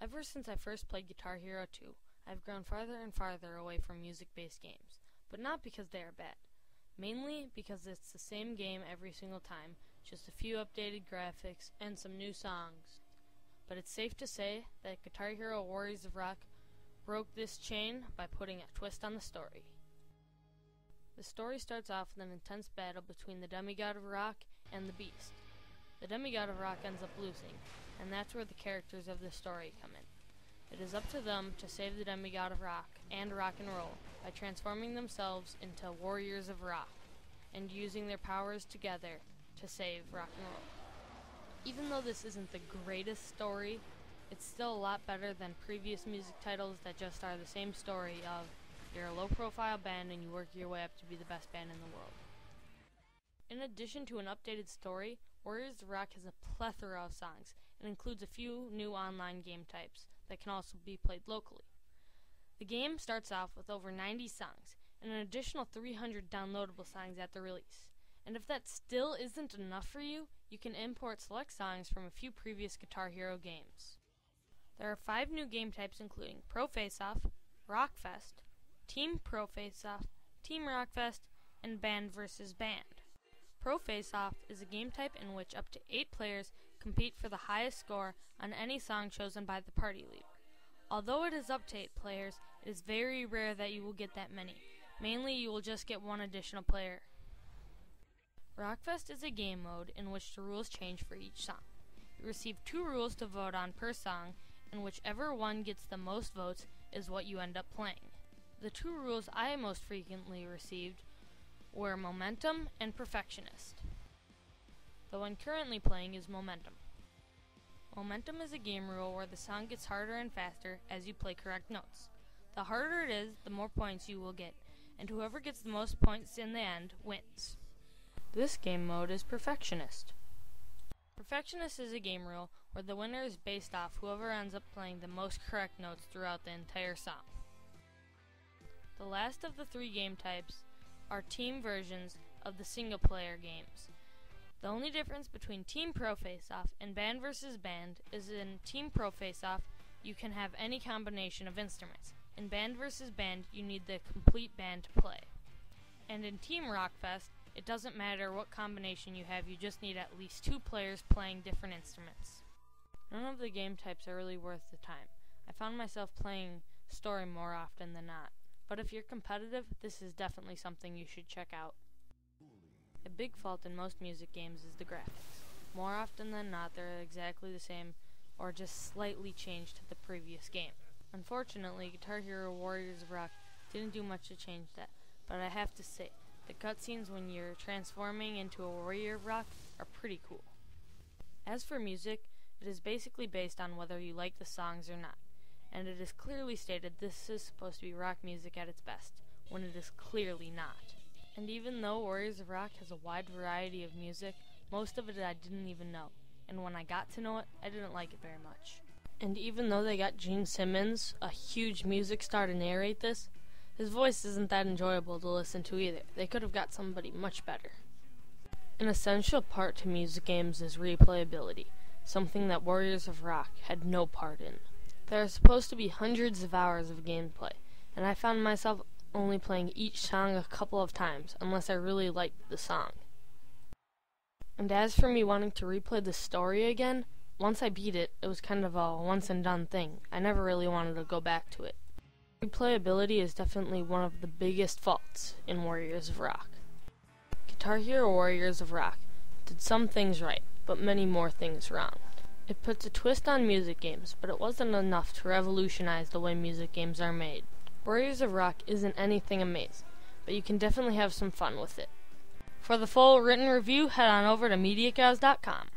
Ever since I first played Guitar Hero 2, I've grown farther and farther away from music-based games, but not because they are bad. Mainly because it's the same game every single time, just a few updated graphics and some new songs. But it's safe to say that Guitar Hero Warriors of Rock broke this chain by putting a twist on the story. The story starts off with an intense battle between the demigod of rock and the beast. The demigod of rock ends up losing, and that's where the characters of the story come in. It is up to them to save the demigod of rock and rock and roll by transforming themselves into warriors of rock and using their powers together to save rock and roll. Even though this isn't the greatest story, it's still a lot better than previous music titles that just are the same story of you're a low-profile band and you work your way up to be the best band in the world. In addition to an updated story, Warriors of Rock has a plethora of songs and includes a few new online game types that can also be played locally. The game starts off with over 90 songs and an additional 300 downloadable songs at the release. And if that still isn't enough for you, you can import select songs from a few previous Guitar Hero games. There are 5 new game types including Pro Face-Off, Rockfest, Team Pro Face-Off, Team Rockfest, and Band vs. Band. Pro Face-Off is a game type in which up to 8 players compete for the highest score on any song chosen by the party leader. Although it is up to 8 players, it is very rare that you will get that many. Mainly, you will just get one additional player. Rockfest is a game mode in which the rules change for each song. You receive 2 rules to vote on per song, and whichever one gets the most votes is what you end up playing. The 2 rules I most frequently received were Momentum and Perfectionist. The one currently playing is Momentum. Momentum is a game rule where the song gets harder and faster as you play correct notes. The harder it is, the more points you will get, and whoever gets the most points in the end wins. This game mode is Perfectionist. Perfectionist is a game rule where the winner is based off whoever ends up playing the most correct notes throughout the entire song. The last of the 3 game types are team versions of the single-player games. The only difference between Team Pro Face-Off and Band vs. Band is in Team Pro Face-Off, you can have any combination of instruments. In Band vs. Band, you need the complete band to play. And in Team Rockfest, it doesn't matter what combination you have, you just need at least 2 players playing different instruments. None of the game types are really worth the time. I found myself playing story more often than not. But if you're competitive, this is definitely something you should check out. A big fault in most music games is the graphics. More often than not, they're exactly the same or just slightly changed to the previous game. Unfortunately, Guitar Hero Warriors of Rock didn't do much to change that, but I have to say, the cutscenes when you're transforming into a Warrior of Rock are pretty cool. As for music, it is basically based on whether you like the songs or not. And it is clearly stated this is supposed to be rock music at its best, when it is clearly not. And even though Warriors of Rock has a wide variety of music, most of it I didn't even know, and when I got to know it, I didn't like it very much. And even though they got Gene Simmons, a huge music star, to narrate this, his voice isn't that enjoyable to listen to either. They could have got somebody much better. An essential part to music games is replayability, something that Warriors of Rock had no part in. There are supposed to be hundreds of hours of gameplay, and I found myself only playing each song a couple of times, unless I really liked the song. And as for me wanting to replay the story again, once I beat it, it was kind of a once-and-done thing. I never really wanted to go back to it. Replayability is definitely one of the biggest faults in Warriors of Rock. Guitar Hero Warriors of Rock did some things right, but many more things wrong. It puts a twist on music games, but it wasn't enough to revolutionize the way music games are made. Warriors of Rock isn't anything amazing, but you can definitely have some fun with it. For the full written review, head on over to MediaCows.com.